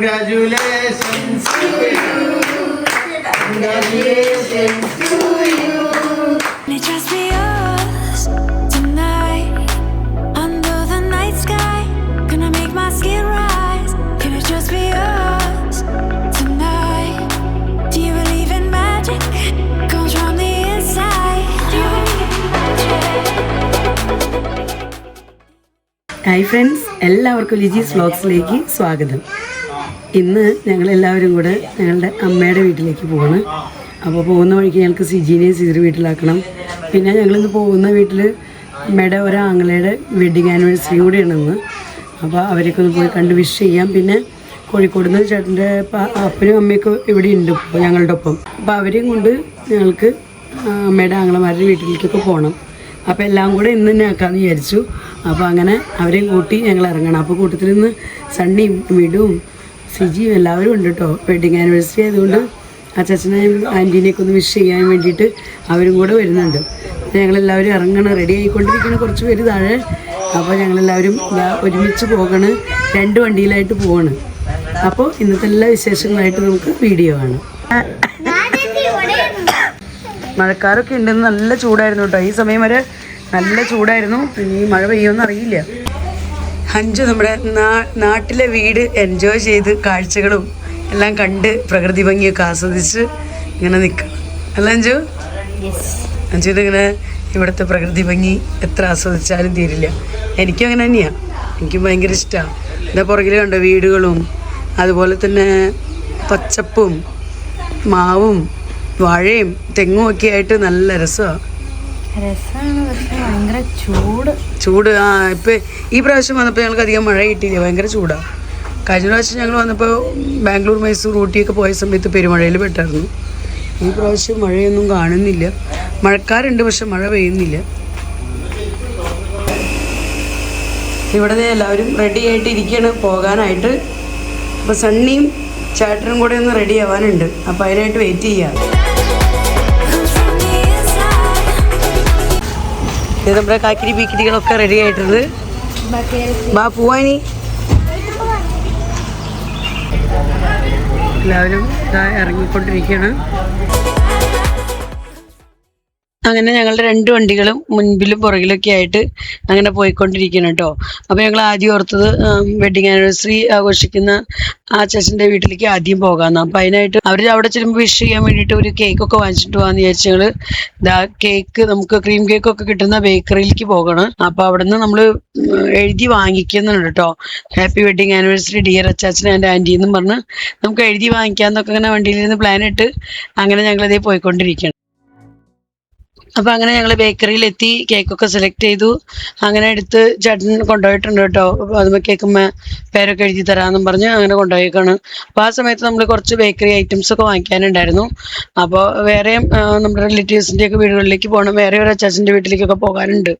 Congratulations to you. Congratulations to you. It just be us tonight under the night sky. Gonna make my skin rise. Can it just be us tonight? Do you believe in magic? Comes from the inside. Do you believe in magic? Hi friends, എല്ലാവർക്കും ലിജീസ് വ്ലോഗ്സിലേക്ക് സ്വാഗതം. ഇന്ന് ഞങ്ങളെല്ലാവരും കൂടെ ഞങ്ങളുടെ അമ്മയുടെ വീട്ടിലേക്ക് പോവാണ്. അപ്പോൾ പോകുന്ന വഴിക്ക് ഞങ്ങൾക്ക് സിജീനെയും സിജറി വീട്ടിലാക്കണം. പിന്നെ ഞങ്ങളിന്ന് പോകുന്ന വീട്ടിൽ അമ്മയുടെ ഒരാങ്ങളയുടെ വെഡ്ഡിങ് ആനിവേഴ്സറി കൂടിയാണെന്ന്. അപ്പോൾ അവരൊക്കെ ഒന്ന് പോയി കണ്ട് വിഷ് ചെയ്യാം. പിന്നെ കോഴിക്കോട് നിന്ന് ചേട്ടൻ്റെ അപ്പനും അമ്മയൊക്കെ ഇവിടെ ഉണ്ട് ഇപ്പോൾ ഞങ്ങളുടെ ഒപ്പം. അപ്പോൾ അവരെയും കൊണ്ട് ഞങ്ങൾക്ക് അമ്മയുടെ ആങ്ങളമാരുടെ വീട്ടിലേക്കൊക്കെ പോകണം. അപ്പോൾ എല്ലാം കൂടെ ഇന്ന് തന്നെ ആക്കാമെന്ന് വിചാരിച്ചു. അപ്പോൾ അങ്ങനെ അവരെയും കൂട്ടി ഞങ്ങൾ ഇറങ്ങണം. അപ്പോൾ കൂട്ടത്തിൽ നിന്ന് സണ്ണിയും മിടുവും സിജിയും എല്ലാവരും ഉണ്ട് കേട്ടോ. വെഡ്ഡിങ് ആനിവേഴ്സറി ആയതുകൊണ്ട് അച്ഛനെയും ആൻറ്റീനെയൊക്കെ ഒന്ന് വിഷ് ചെയ്യാൻ വേണ്ടിയിട്ട് അവരും കൂടെ വരുന്നുണ്ട്. ഞങ്ങളെല്ലാവരും ഇറങ്ങണം, റെഡി ആയിക്കൊണ്ടിരിക്കണം കുറച്ച് പേര് താഴെ. അപ്പോൾ ഞങ്ങളെല്ലാവരും ഒരുമിച്ച് പോകണം, 2 വണ്ടിയിലായിട്ട് പോവാണ്. അപ്പോൾ ഇന്നത്തെ എല്ലാ വിശേഷങ്ങളായിട്ട് നമുക്ക് വീഡിയോ കാണാം. മഴക്കാരൊക്കെ ഉണ്ടെന്ന് നല്ല ചൂടായിരുന്നു കേട്ടോ. ഈ സമയം വരെ നല്ല ചൂടായിരുന്നു. ഇനി മഴ പെയ്യുമെന്ന് അറിയില്ല. അഞ്ചു നമ്മുടെ നാട്ടിലെ വീട് എൻജോയ് ചെയ്ത് കാഴ്ചകളും എല്ലാം കണ്ട് പ്രകൃതി ഭംഗിയൊക്കെ ആസ്വദിച്ച് ഇങ്ങനെ നിൽക്കണം അല്ല അഞ്ചു? അഞ്ചുവിന് ഇങ്ങനെ ഇവിടുത്തെ പ്രകൃതി ഭംഗി എത്ര ആസ്വദിച്ചാലും തീരില്ല. എനിക്കും അങ്ങനെ തന്നെയാണ്, എനിക്കും ഭയങ്കര ഇഷ്ടമാണ്. എൻ്റെ പുറകിൽ കണ്ടോ വീടുകളും അതുപോലെ തന്നെ പച്ചപ്പും മാവും വാഴയും തെങ്ങും ഒക്കെ ആയിട്ട് നല്ല രസമാണ്. ഭയങ്കര ചൂട്. ഇപ്പം ഈ പ്രാവശ്യം വന്നപ്പോൾ ഞങ്ങൾക്ക് അധികം മഴ കിട്ടിയില്ല, ഭയങ്കര ചൂടാണ്. കഴിഞ്ഞ പ്രാവശ്യം ഞങ്ങൾ വന്നപ്പോൾ ബാംഗ്ലൂർ മൈസൂർ ഊട്ടിയൊക്കെ പോയ സമയത്ത് പെരുമഴയിൽ പെട്ടായിരുന്നു. ഈ പ്രാവശ്യം മഴയൊന്നും കാണുന്നില്ല. മഴക്കാരുണ്ട് പക്ഷെ മഴ പെയ്യുന്നില്ല. ഇവിടെ എല്ലാവരും റെഡി ആയിട്ട് ഇരിക്കുകയാണ് പോകാനായിട്ട്. അപ്പോൾ സണ്ണിയും ചേട്ടനും കൂടെ ഒന്ന് റെഡി ആവാനുണ്ട്. അപ്പോൾ അതിനായിട്ട് വെയിറ്റ് ചെയ്യാം. ഇത് നമ്മുടെ കാക്കിരി പീക്കിരികളൊക്കെ റെഡി ആയിട്ടുണ്ട്. ബാ പോവാനി. എല്ലാവരും ഇറങ്ങിക്കൊണ്ടിരിക്കുകയാണ്. അങ്ങനെ ഞങ്ങളുടെ 2 വണ്ടികളും മുൻപിലും പുറകിലൊക്കെ ആയിട്ട് അങ്ങനെ പോയിക്കൊണ്ടിരിക്കണം കേട്ടോ. അപ്പോൾ ഞങ്ങൾ ആദ്യം ഓർത്തത് വെഡ്ഡിങ് ആനിവേഴ്സറി ആഘോഷിക്കുന്ന ആ ചേച്ചൻ്റെ വീട്ടിലേക്ക് ആദ്യം പോകാമെന്ന്. അപ്പോൾ അതിനായിട്ട് അവർ അവിടെ ചെല്ലുമ്പോൾ വിഷ് ചെയ്യാൻ വേണ്ടിയിട്ട് ഒരു കേക്കൊക്കെ വാങ്ങിച്ചിട്ട് പോകാമെന്ന് വിചാരിച്ചു. ഞങ്ങൾ കേക്ക് നമുക്ക് ക്രീം കേക്കൊക്കെ കിട്ടുന്ന ബേക്കറിയിലേക്ക് പോകണം. അപ്പോൾ അവിടെ നിന്ന് നമ്മൾ എഴുതി വാങ്ങിക്കുന്നുണ്ട് കേട്ടോ. Happy wedding anniversary dear Achachan and anti എന്നും പറഞ്ഞ് നമുക്ക് എഴുതി വാങ്ങിക്കാമെന്നൊക്കെ അങ്ങനെ വണ്ടിയിൽ പ്ലാൻ ഇട്ട് അങ്ങനെ ഞങ്ങളിതേ പോയിക്കൊണ്ടിരിക്കുകയാണ്. അപ്പോൾ അങ്ങനെ ഞങ്ങൾ ബേക്കറിയിലെത്തി, കേക്കൊക്കെ സെലക്ട് ചെയ്തു. അങ്ങനെ എടുത്ത് ചേട്ടൻ കൊണ്ടുപോയിട്ടുണ്ട് കേട്ടോ. അതുമ്പോൾ കേക്കുമ്മ പേരൊക്കെ എഴുതി തരാമെന്നും പറഞ്ഞ് അങ്ങനെ കൊണ്ടുപോയേക്കാണ്. അപ്പോൾ ആ സമയത്ത് നമ്മൾ കുറച്ച് ബേക്കറി ഐറ്റംസൊക്കെ വാങ്ങിക്കാനുണ്ടായിരുന്നു. അപ്പോൾ വേറെയും നമ്മുടെ റിലേറ്റീവ്സിൻ്റെയൊക്കെ വീടുകളിലേക്ക് പോകണം. വേറെ ഒരു അച്ചാച്ചൻ്റെ വീട്ടിലേക്കൊക്കെ പോകാനുണ്ട്.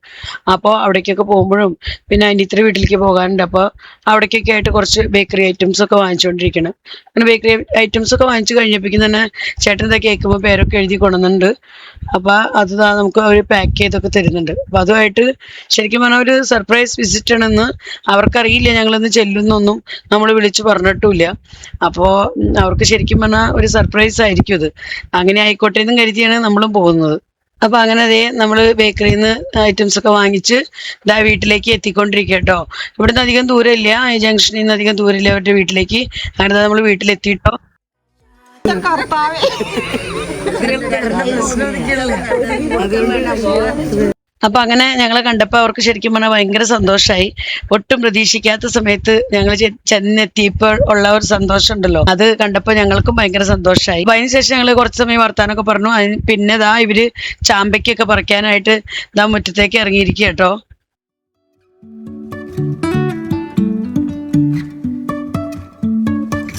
അപ്പോൾ അവിടേക്കൊക്കെ പോകുമ്പോഴും പിന്നെ അതിൻ്റെ ഇത്ര വീട്ടിലേക്ക് പോകാനുണ്ട്. അപ്പോൾ അവിടേക്കൊക്കെ ആയിട്ട് കുറച്ച് ബേക്കറി ഐറ്റംസൊക്കെ വാങ്ങിച്ചുകൊണ്ടിരിക്കണം. അങ്ങനെ ബേക്കറി ഐറ്റംസൊക്കെ വാങ്ങിച്ചു കഴിഞ്ഞപ്പോഴേക്കും തന്നെ ചേട്ടൻ്റെ കേൾക്കുമ്പോൾ പേരൊക്കെ എഴുതി കൊണ്ടുവന്നിട്ടുണ്ട്. അപ്പോൾ അത് നമുക്ക് അവർ പാക്ക് ചെയ്തൊക്കെ തരുന്നുണ്ട്. അപ്പോൾ അതുമായിട്ട് ശരിക്കും പറഞ്ഞാൽ ഒരു സർപ്രൈസ് വിസിറ്റ് ആണെന്ന് അവർക്കറിയില്ല. ഞങ്ങളിന്ന് ചെല്ലുന്നൊന്നും നമ്മൾ വിളിച്ച് പറഞ്ഞിട്ടുമില്ല. അപ്പോൾ അവർക്ക് ശരിക്കും പറഞ്ഞാൽ ഒരു സർപ്രൈസ് ആയിരിക്കും ഇത്. അങ്ങനെ ആയിക്കോട്ടെ എന്നും കരുതിയാണ് നമ്മളും പോകുന്നത്. അപ്പോൾ അങ്ങനെ അതേ നമ്മൾ ബേക്കറിയിൽ നിന്ന് ഐറ്റംസൊക്കെ വാങ്ങിച്ച് വീട്ടിലേക്ക് എത്തിക്കൊണ്ടിരിക്കുക കേട്ടോ. ഇവിടുന്ന് അധികം ദൂരമില്ല, ഈ ജംഗ്ഷനിൽ നിന്ന് അധികം ദൂരമില്ല അവരുടെ വീട്ടിലേക്ക്. അങ്ങനെ നമ്മൾ വീട്ടിലെത്തിയിട്ടോ. അപ്പൊ അങ്ങനെ ഞങ്ങളെ കണ്ടപ്പോൾ അവർക്ക് ശരിക്കും പറഞ്ഞാൽ ഭയങ്കര സന്തോഷമായി. ഒട്ടും പ്രതീക്ഷിക്കാത്ത സമയത്ത് ഞങ്ങൾ ചെന്നെത്തിയപ്പോൾ ഉള്ള ഒരു സന്തോഷം ഉണ്ടല്ലോ, അത് കണ്ടപ്പോൾ ഞങ്ങൾക്കും ഭയങ്കര സന്തോഷമായി. അപ്പൊ അതിനുശേഷം ഞങ്ങൾ കുറച്ച് സമയം വർത്താനൊക്കെ പറഞ്ഞു. പിന്നെ ഇവര് ചാമ്പയ്ക്കൊക്കെ പറിക്കാനായിട്ട് മുറ്റത്തേക്ക് ഇറങ്ങിയിരിക്കുക കേട്ടോ.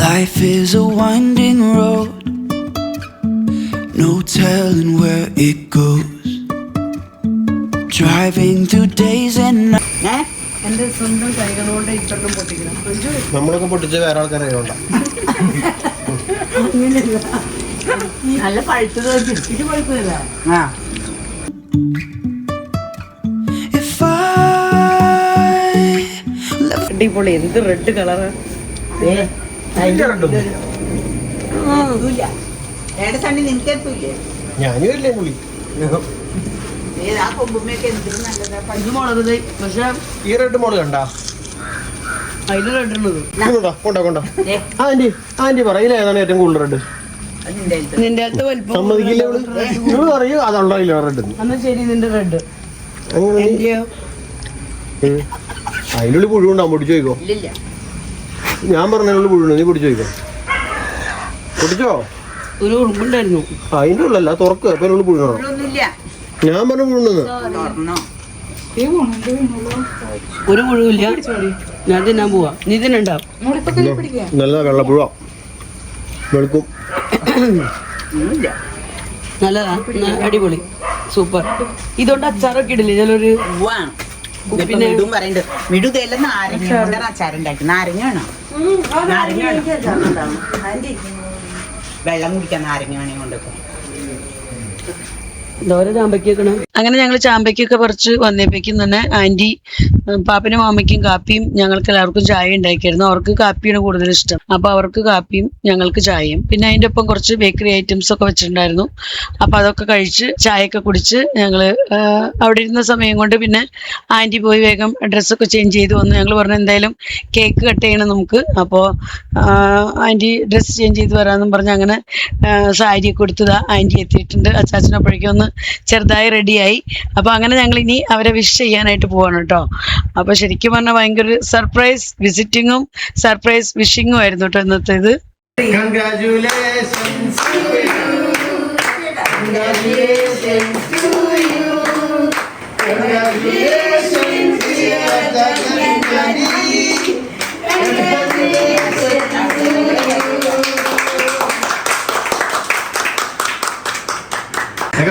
Life is a winding road, no telling where it goes. Driving through days and nights. എൻ്റെ സ്വന്തം കൈകളോടെ ഇഷ്ടം പൊട്ടിക്കണം. നമ്മളൊക്കെ പൊട്ടിച്ച വേറെ ആൾക്കാരെ നല്ല പഴുത്തത് ഇത് കുഴപ്പമില്ല. അടിപൊളി, എന്ത് റെഡ് കളറ്. ഞാനും വരില്ലേ പുള്ളി മുളക് പക്ഷെ ഈ റെഡ് മോള് കണ്ടാ അതില് റെഡ് ഉള്ളത് കൊണ്ടോ ആന്റി പറയില്ല ഏതാണ് ഏറ്റവും കൂടുതൽ റെഡ് നിന്റെ അകത്ത് വലിപ്പം സമ്മതിക്കില്ല നിങ്ങൾ പറയൂ അതുണ്ടായില്ല റെഡ് എന്നാ ശരി നിന്റെ റെഡ് അതിനുള്ളിൽ പുഴുണ്ടാവും പൊടിച്ചു ചോദിക്കോ ഞാൻ പറഞ്ഞതിനുള്ളിൽ പുഴുണ്ട് നീ പൊടിച്ചു ചോദിക്കോ പൊടിച്ചോ ഒരു ഉറുമ്പുണ്ടായിരുന്നു അതിൻ്റെ ഉള്ളല്ല തുറക്ക് അപ്പൊ അതിനുള്ളിൽ പുഴുങ്ങണോ ഞാൻ പറഞ്ഞു പുഴുണ്ടെന്ന് ഒരു പുഴുവില്ല ഞാൻ തിന്നാൻ പോവാ നീ തിന്നണ്ടാവും നല്ല വെള്ളപ്പുഴ വെളുക്കും നല്ലതാ അടിപൊളി സൂപ്പർ ഇതുകൊണ്ട് അച്ചാറൊക്കെ ഇടില്ലേ ചിലൊരു പിന്നെ മിടുതെല്ലാം നാരങ്ങ കൊണ്ടാണ് അച്ചാറുണ്ടാക്കി. നാരങ്ങ വേണോ? നാരങ്ങ വേണം. വെള്ളം കുടിക്കാൻ നാരങ്ങ വേണേ കൊണ്ടൊക്കെ. അങ്ങനെ ഞങ്ങൾ ചാമ്പയ്ക്കൊക്കെ പറിച്ച് വന്നപ്പോഴേക്കും തന്നെ ആന്റി പാപ്പനും മാമയ്ക്കും കാപ്പിയും ഞങ്ങൾക്ക് എല്ലാവർക്കും ചായ ഉണ്ടാക്കിയായിരുന്നു. അവർക്ക് കാപ്പിയാണ് കൂടുതൽ ഇഷ്ടം. അപ്പൊ അവർക്ക് കാപ്പിയും ഞങ്ങൾക്ക് ചായയും പിന്നെ അതിൻ്റെ ഒപ്പം കുറച്ച് ബേക്കറി ഐറ്റംസ് ഒക്കെ വെച്ചിട്ടുണ്ടായിരുന്നു. അപ്പൊ അതൊക്കെ കഴിച്ച് ചായയൊക്കെ കുടിച്ച് ഞങ്ങള് അവിടെ ഇരുന്ന സമയം കൊണ്ട് പിന്നെ ആന്റി പോയി വേഗം ഡ്രസ്സൊക്കെ ചേഞ്ച് ചെയ്ത് വന്നു. ഞങ്ങൾ പറഞ്ഞു എന്തായാലും കേക്ക് കട്ട് ചെയ്യണം നമുക്ക്. അപ്പോൾ ആന്റി ഡ്രസ്സ് ചേഞ്ച് ചെയ്ത് വരാമെന്നും പറഞ്ഞ് അങ്ങനെ സാരിയൊക്കെ കൊടുത്തതാ ആന്റി എത്തിയിട്ടുണ്ട്. അച്ചാച്ചനപ്പോഴേക്കും ഒന്ന് ചെറുതായി റെഡിയായി. അപ്പൊ അങ്ങനെ ഞങ്ങൾ ഇനി അവരെ വിഷ് ചെയ്യാനായിട്ട് പോവാണ് കേട്ടോ. അപ്പൊ ശരിക്കും പറഞ്ഞാൽ ഭയങ്കര സർപ്രൈസ് വിസിറ്റിങ്ങും സർപ്രൈസ് വിഷിങ്ങും ആയിരുന്നു കേട്ടോ ഇന്നത്തേത്.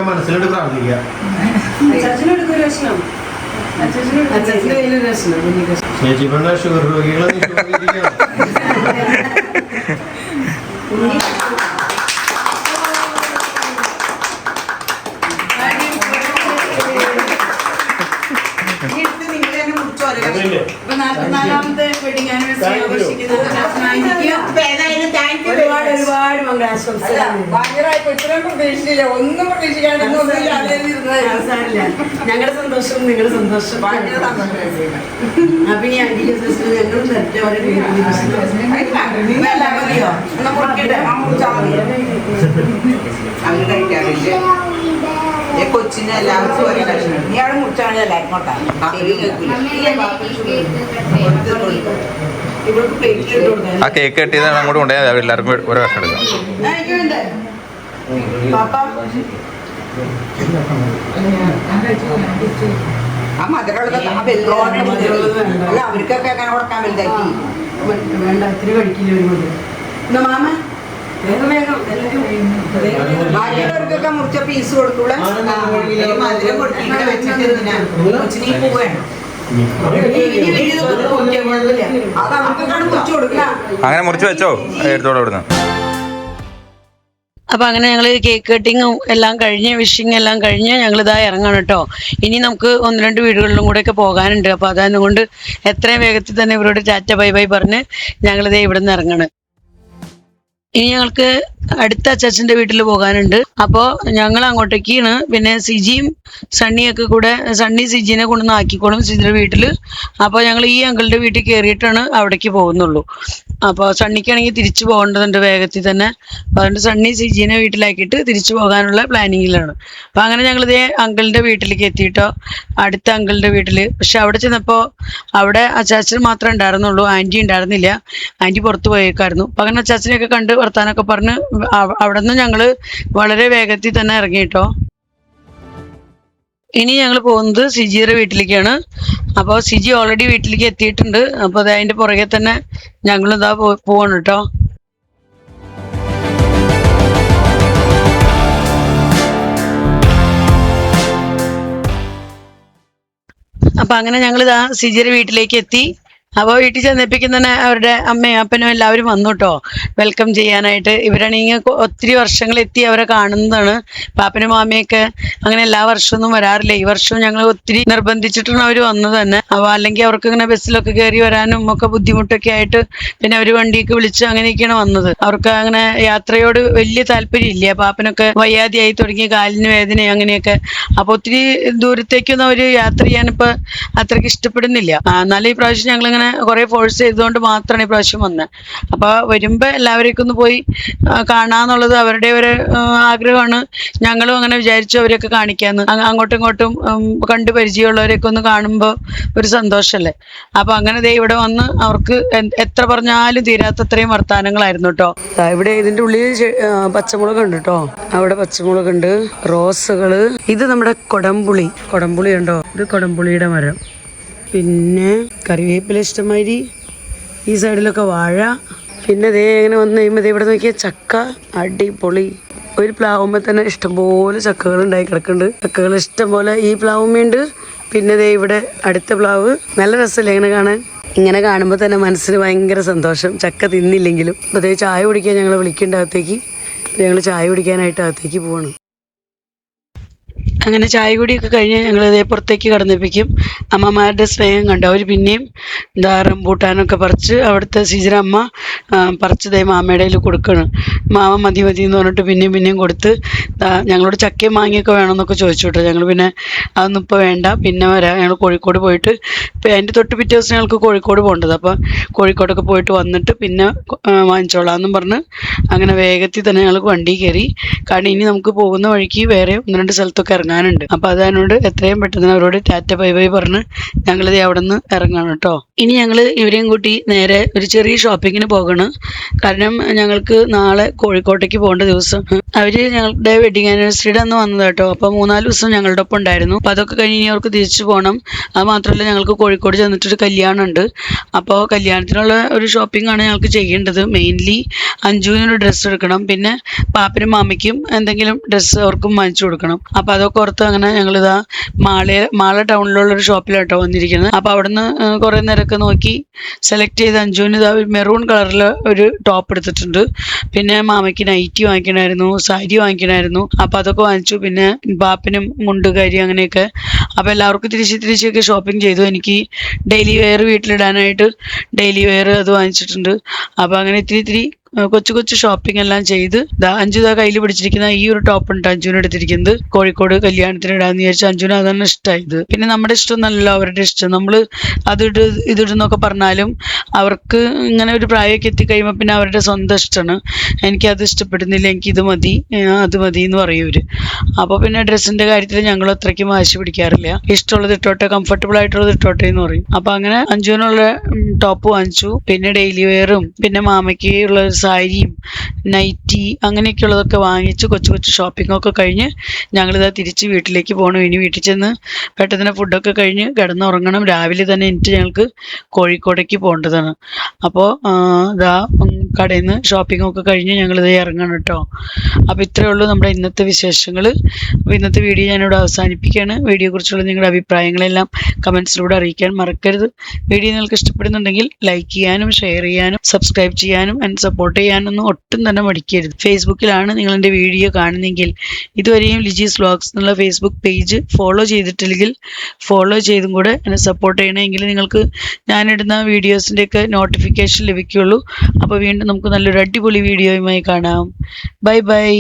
മനസ്സിലോട്ട് പ്രാർത്ഥിക്കുക. ചേച്ചി പെണ്ണ ഷുഗർ രോഗികളെ ഒരുപാട് പ്രതീക്ഷിച്ചില്ല. ഒന്നും പ്രതീക്ഷിക്കാതെ ഞങ്ങളുടെ സന്തോഷം നിങ്ങളുടെ സന്തോഷം. അപ്പൊ ഈ അഞ്ചിന്റെ സിസ്റ്റർ ഞങ്ങളും നേരത്തെ കൊച്ചിന് എല്ലാവർക്കും ഒരേ കഷ്ണം. ഇയാൾ മുറിച്ചാണ് എല്ലാവർക്കും ആ കേക്ക് കെട്ടിയത് അങ്ങോട്ട് കൊണ്ടുപോയാൽ എല്ലാവർക്കും ഓരോ കഷ്ണം എടുക്കാം. ആ മധുരമുള്ളത് ആ വെല്ലുള്ളത് അല്ല അവർക്കൊക്കെ അങ്ങനെ കൊടുക്കാൻ വലുതാക്കി വേണ്ട ഇത്തിരി കഴിക്കില്ല ഒരു മാമ ബാക്കിയുള്ളവർക്കൊക്കെ മുറിച്ച പീസ് കൊടുക്കൂടെ മധുരം കൊടുക്കില്ല വെച്ചിട്ട് കൊച്ചിന് പൂ വേണം. അത് അവർക്കൊക്കെ മുറിച്ചു കൊടുക്കുക. അങ്ങനെ മുറിച്ച് വെച്ചോ എടുത്തോളൂ ഇവിടുന്ന്. അപ്പൊ അങ്ങനെ ഞങ്ങൾ കേക്ക് കട്ടിങ്ങും എല്ലാം കഴിഞ്ഞ് വിഷിങ് എല്ലാം കഴിഞ്ഞ് ഞങ്ങളിതാ ഇറങ്ങണം കേട്ടോ. ഇനി നമുക്ക് 1-2 വീടുകളിലും കൂടെ ഒക്കെ പോകാനുണ്ട്. അപ്പൊ അതുകൊണ്ട് എത്രയും വേഗത്തിൽ തന്നെ ഇവരോട് ടാറ്റ ബൈ ബൈ പറഞ്ഞ് ഞങ്ങളിതേ ഇവിടെ നിന്ന് ഇറങ്ങണം. ഇനി ഞങ്ങൾക്ക് അടുത്ത അച്ചാച്ചൻ്റെ വീട്ടിൽ പോകാനുണ്ട്. അപ്പോൾ ഞങ്ങൾ അങ്ങോട്ടേക്കാണ്. പിന്നെ സിജിയും സണ്ണിയൊക്കെ കൂടെ സണ്ണി സിജിനെ കൊണ്ടൊന്ന് ആക്കിക്കോളും സിജിയുടെ വീട്ടിൽ. അപ്പോൾ ഞങ്ങൾ ഈ അങ്കിളുടെ വീട്ടിൽ കയറിയിട്ടാണ് അവിടേക്ക് പോകുന്നുള്ളൂ. അപ്പോൾ സണ്ണിക്കാണെങ്കിൽ തിരിച്ചു പോകേണ്ടതുണ്ട് വേഗത്തിൽ തന്നെ. അതുകൊണ്ട് സണ്ണി സിജീനെ വീട്ടിലാക്കിയിട്ട് തിരിച്ചു പോകാനുള്ള പ്ലാനിങ്ങിലാണ്. അപ്പം അങ്ങനെ ഞങ്ങളിതേ അങ്കിളിൻ്റെ വീട്ടിലേക്ക് എത്തിയിട്ടോ, അടുത്ത അങ്കിളിൻ്റെ വീട്ടിൽ. പക്ഷെ അവിടെ ചെന്നപ്പോൾ അവിടെ അച്ചാച്ചൻ മാത്രമേ ഉണ്ടായിരുന്നുള്ളൂ, ആൻറ്റി ഉണ്ടായിരുന്നില്ല. ആൻറ്റി പുറത്ത് പോയേക്കായിരുന്നു. അപ്പം അങ്ങനെ അച്ചാച്ചനെയൊക്കെ കണ്ട് വർത്താനൊക്കെ പറഞ്ഞ് അവിടെ നിന്ന് ഞങ്ങൾ വളരെ വേഗത്തിൽ തന്നെ ഇറങ്ങിയിട്ടോ. ഇനി ഞങ്ങൾ പോകുന്നത് സിജിയുടെ വീട്ടിലേക്കാണ്. അപ്പോൾ സിജി ഓൾറെഡി വീട്ടിലേക്ക് എത്തിയിട്ടുണ്ട്. അപ്പോൾ അത് അതിൻ്റെ പുറകെ തന്നെ ഞങ്ങളിതാ പോവാണ് കേട്ടോ. അപ്പം അങ്ങനെ ഞങ്ങളിതാ സിജിയുടെ വീട്ടിലേക്ക് എത്തി. അപ്പോൾ വീട്ടിൽ ചെന്നപ്പിക്കും തന്നെ അവരുടെ അമ്മയും അപ്പനും എല്ലാവരും വന്നു കേട്ടോ വെൽക്കം ചെയ്യാനായിട്ട്. ഇവരാണെങ്കിൽ ഒത്തിരി വർഷങ്ങളെത്തി അവരെ കാണുന്നതാണ്. പാപ്പനും മാമയൊക്കെ അങ്ങനെ എല്ലാ വർഷമൊന്നും വരാറില്ല. ഈ വർഷവും ഞങ്ങൾ ഒത്തിരി നിർബന്ധിച്ചിട്ടാണ് അവർ വന്നത് തന്നെ. അപ്പോൾ അല്ലെങ്കിൽ അവർക്ക് ഇങ്ങനെ ബസ്സിലൊക്കെ കയറി വരാനും ഒക്കെ ബുദ്ധിമുട്ടൊക്കെ ആയിട്ട് പിന്നെ അവർ വണ്ടിയൊക്കെ വിളിച്ച് അങ്ങനെയൊക്കെയാണ് വന്നത്. അവർക്ക് അങ്ങനെ യാത്രയോട് വലിയ താല്പര്യമില്ല. പാപ്പനൊക്കെ വയ്യാതെയായി തുടങ്ങി, കാലിന് വേദന അങ്ങനെയൊക്കെ. അപ്പോൾ ഒത്തിരി ദൂരത്തേക്കൊന്നും അവർ യാത്ര ചെയ്യാനിപ്പോൾ അത്രയ്ക്ക് ഇഷ്ടപ്പെടുന്നില്ല. എന്നാലും ഈ പ്രാവശ്യം ഞങ്ങളിങ്ങനെ കുറേ ഫോഴ്സ് ചെയ്തുകൊണ്ട് മാത്രമാണ് ഈ പ്രാവശ്യം വന്നത്. അപ്പോൾ വരുമ്പോൾ എല്ലാവരെയൊക്കെ ഒന്ന് പോയി കാണാന്നുള്ളത് അവരുടെ ഒരു ആഗ്രഹമാണ്. ഞങ്ങളും അങ്ങനെ വിചാരിച്ചു അവരെയൊക്കെ കാണിക്കാമെന്ന്. അങ്ങോട്ടും ഇങ്ങോട്ടും കണ്ട് പരിചയമുള്ളവരെയൊക്കെ ഒന്ന് കാണുമ്പോൾ ഒരു സന്തോഷമല്ലേ. അപ്പോൾ അങ്ങനെ ദേ ഇവിടെ വന്ന് അവർക്ക് എത്ര പറഞ്ഞാലും തീരാത്തത്രയും വർത്താനങ്ങളായിരുന്നു കേട്ടോ. ഇവിടെ ഇതിൻ്റെ ഉള്ളിൽ പച്ചമുളക് ഉണ്ട് കേട്ടോ. അവിടെ പച്ചമുളകുണ്ട്, റോസുകൾ. ഇത് നമ്മുടെ കൊടംപുളി ഉണ്ടോ, ഇത് കൊടംപുളിയുടെ മരം. പിന്നെ കറിവേപ്പില ഇഷ്ടമാതിരി, ഈ സൈഡിലൊക്കെ വാഴ. പിന്നെ ദേ ഇങ്ങനെ വന്ന് കഴിയുമ്പോൾ ഇവിടെ നോക്കിയാൽ ചക്ക അടിപൊളി. ഒരു പ്ലാവുമ്പോൾ തന്നെ ഇഷ്ടംപോലെ ചക്കകൾ ഉണ്ടായി കിടക്കുന്നുണ്ട്. ചക്കകൾ ഇഷ്ടംപോലെ ഈ പ്ലാവുമ്മയുണ്ട്. പിന്നെ ദേ ഇവിടെ അടുത്ത പ്ലാവ്. നല്ല രസമല്ലേ ഇങ്ങനെ കാണാൻ. ഇങ്ങനെ കാണുമ്പോൾ തന്നെ മനസ്സിന് ഭയങ്കര സന്തോഷം, ചക്ക തിന്നില്ലെങ്കിലും. അപ്പോൾ അതേ ചായ കുടിക്കാൻ ഞങ്ങൾ വിളിക്കേണ്ട അകത്തേക്ക്. ഞങ്ങൾ ചായ കുടിക്കാനായിട്ട് അകത്തേക്ക് പോവാണ്. അങ്ങനെ ചായ കുടിയൊക്കെ കഴിഞ്ഞ് ഞങ്ങൾ ഇതേ പുറത്തേക്ക് കടന്നിപ്പിക്കും. അമ്മമാരുടെ സ്നേഹം കണ്ടു. അവർ പിന്നെയും എന്താ റംബൂട്ടാനൊക്കെ പറിച്ച് അവിടുത്തെ സീജറ അമ്മ പറിച്ചതേ മാമയുടെ കയ്യിൽ കൊടുക്കണം. മാമ മതി എന്ന് പറഞ്ഞിട്ട് പിന്നെയും കൊടുത്ത് ഞങ്ങളോട് ചക്കയും മാങ്ങയൊക്കെ വേണമെന്നൊക്കെ ചോദിച്ചു കേട്ടോ. ഞങ്ങൾ പിന്നെ അതൊന്നും ഇപ്പോൾ വേണ്ട, പിന്നെ വരാം. ഞങ്ങൾ കോഴിക്കോട് പോയിട്ട് ഇപ്പോൾ അതിൻ്റെ തൊട്ട് പിറ്റേ ദിവസം ഞങ്ങൾക്ക് കോഴിക്കോട് പോകേണ്ടത്. അപ്പോൾ കോഴിക്കോടൊക്കെ പോയിട്ട് വന്നിട്ട് പിന്നെ വാങ്ങിച്ചോളാമെന്നും പറഞ്ഞ് അങ്ങനെ വേഗത്തിൽ തന്നെ ഞങ്ങൾക്ക് വണ്ടി കയറി. കാരണം ഇനി നമുക്ക് പോകുന്ന വഴിക്ക് വേറെ 1-2 സ്ഥലത്തൊക്കെ ഇറങ്ങാനുണ്ട്. അപ്പോൾ അതുകൊണ്ട് എത്രയും പെട്ടെന്ന് അവരോട് ടാറ്റ ബൈ ബൈ പറഞ്ഞ് ഞങ്ങളിത് അവിടെ നിന്ന് ഇറങ്ങണം കേട്ടോ. ഇനി ഞങ്ങൾ ഇവരെയും കൂട്ടി നേരെ ഒരു ചെറിയ ഷോപ്പിങ്ങിന് പോകണം. കാരണം ഞങ്ങൾക്ക് നാളെ കോഴിക്കോട്ടേക്ക് പോകേണ്ട ദിവസം. അവർ ഞങ്ങളുടെ വെഡിങ് ആനിവേഴ്സറിയുടെ അന്ന് വന്നത് കേട്ടോ. അപ്പോൾ 3-4 ദിവസം ഞങ്ങളുടെ ഒപ്പം ഉണ്ടായിരുന്നു. അപ്പോൾ അതൊക്കെ കഴിഞ്ഞ് ഇനി അവർക്ക് തിരിച്ചു പോകണം. അത് മാത്രമല്ല ഞങ്ങൾക്ക് കോഴിക്കോട് ചെന്നിട്ടൊരു കല്യാണം ഉണ്ട്. അപ്പോൾ കല്യാണത്തിനുള്ള ഒരു ഷോപ്പിംഗ് ആണ് ഞങ്ങൾക്ക് ചെയ്യേണ്ടത്. മെയിൻലി അഞ്ജുവിനൊരു ഡ്രസ്സ് എടുക്കണം, പിന്നെ പാപ്പനും മാമയ്ക്കും എന്തെങ്കിലും ഡ്രസ്സ് അവർക്കും വാങ്ങിച്ചു കൊടുക്കണം. അപ്പോൾ അതൊക്കെ ഓർത്ത് അങ്ങനെ ഞങ്ങളിതാ മാള ടൗണിലുള്ളൊരു ഷോപ്പിലാട്ടോ വന്നിരിക്കുന്നത്. അപ്പോൾ അവിടുന്ന് കുറേ നേരമൊക്കെ നോക്കി സെലക്ട് ചെയ്ത് അഞ്ജുവിന് ഇതാ മെറൂൺ കളറിൽ ഒരു ടോപ്പ് എടുത്തിട്ടുണ്ട്. പിന്നെ മാമയ്ക്ക് നൈറ്റി വാങ്ങിക്കണമായിരുന്നു, സാരി വാങ്ങിക്കണമായിരുന്നു. അപ്പോൾ അതൊക്കെ വാങ്ങിച്ചു. പിന്നെ പാപ്പനും മുണ്ടുകാരി അങ്ങനെയൊക്കെ. അപ്പോൾ എല്ലാവർക്കും തിരിച്ചൊക്കെ ഷോപ്പിംഗ് ചെയ്തു. എനിക്ക് ഡെയിലി വെയർ വീട്ടിലിടാനായിട്ട് ഡെയിലി വെയർ അത് വാങ്ങിച്ചിട്ടുണ്ട്. അപ്പോൾ അങ്ങനെ ഇത്തിരി കൊച്ചു ഷോപ്പിംഗ് എല്ലാം ചെയ്ത് അഞ്ജു കയ്യിൽ പിടിച്ചിരിക്കുന്ന ഈ ഒരു ടോപ്പ് ഉണ്ട് അഞ്ജുവിന് എടുത്തിരിക്കുന്നത്. കോഴിക്കോട് കല്യാണത്തിന് ഇടാന്ന് വിചാരിച്ചു. അഞ്ജുവിന് അതാണ് ഇഷ്ടമായത്. പിന്നെ നമ്മുടെ ഇഷ്ടം നല്ല അവരുടെ ഇഷ്ടം. നമ്മൾ ഇതിടുന്നൊക്കെ പറഞ്ഞാലും അവർക്ക് ഇങ്ങനെ ഒരു പ്രായമൊക്കെ എത്തിക്കഴിയുമ്പോൾ പിന്നെ അവരുടെ സ്വന്തം ഇഷ്ടമാണ്. എനിക്കത് ഇഷ്ടപ്പെടുന്നില്ല, എനിക്കിത് മതി, അത് മതി എന്ന് പറയൂര്. അപ്പോൾ പിന്നെ ഡ്രസ്സിൻ്റെ കാര്യത്തിൽ ഞങ്ങൾ അത്രയ്ക്കും വാശി പിടിക്കാറില്ല. ഇഷ്ടമുള്ളത് ഇട്ടോട്ടെ, കംഫർട്ടബിൾ ആയിട്ടുള്ളത് ഇട്ടോട്ടെ എന്ന് പറയും. അപ്പോൾ അങ്ങനെ അഞ്ജുവിനുള്ള ടോപ്പ് വാങ്ങിച്ചു. പിന്നെ ഡെയിലി വെയറും പിന്നെ മാമയ്ക്ക് ഉള്ള സാരിയും നൈറ്റി അങ്ങനെയൊക്കെയുള്ളതൊക്കെ വാങ്ങിച്ച് കൊച്ചു ഷോപ്പിങ്ങൊക്കെ കഴിഞ്ഞ് ഞങ്ങളിതാ തിരിച്ച് വീട്ടിലേക്ക് പോകണം. ഇനി വീട്ടിൽ ചെന്ന് പെട്ടെന്ന് ഫുഡൊക്കെ കഴിഞ്ഞ് കിടന്നുറങ്ങണം. രാവിലെ തന്നെ എനിക്ക് ഞങ്ങൾക്ക് കോഴിക്കോടേക്ക് പോകേണ്ടതാണ്. അപ്പോൾ ഇതാ കടയിൽ നിന്ന് ഷോപ്പിങ്ങൊക്കെ കഴിഞ്ഞ് ഞങ്ങളിത് ഇറങ്ങണം കേട്ടോ. അപ്പോൾ ഇത്രയേ ഉള്ളൂ നമ്മുടെ ഇന്നത്തെ വിശേഷങ്ങൾ. അപ്പോൾ ഇന്നത്തെ വീഡിയോ ഞാനിവിടെ അവസാനിപ്പിക്കുകയാണ്. വീഡിയോയെക്കുറിച്ചുള്ള നിങ്ങളുടെ അഭിപ്രായങ്ങളെല്ലാം കമൻസിലൂടെ അറിയിക്കാൻ മറക്കരുത്. വീഡിയോ നിങ്ങൾക്ക് ഇഷ്ടപ്പെടുന്നുണ്ടെങ്കിൽ ലൈക്ക് ചെയ്യാനും ഷെയർ ചെയ്യാനും സബ്സ്ക്രൈബ് ചെയ്യാനും ആൻഡ് സപ്പോർട്ട് ചെയ്യാനൊന്നും ഒട്ടും തന്നെ മടിക്കരുത്. ഫേസ്ബുക്കിലാണ് നിങ്ങൾ എൻ്റെ വീഡിയോ കാണുന്നെങ്കിൽ ഇതുവരെയും ലിജീസ് വ്ലോഗ്സ് എന്നുള്ള ഫേസ്ബുക്ക് പേജ് ഫോളോ ചെയ്തിട്ടില്ലെങ്കിൽ ഫോളോ ചെയ്തും കൂടെ എന്നെ സപ്പോർട്ട് ചെയ്യണമെങ്കിൽ നിങ്ങൾക്ക് ഞാനിടുന്ന വീഡിയോസിൻ്റെയൊക്കെ നോട്ടിഫിക്കേഷൻ ലഭിക്കുകയുള്ളൂ. അപ്പോൾ വീണ്ടും നമുക്ക് നല്ലൊരു അടിപൊളി വീഡിയോയുമായി കാണാം. Bye bye.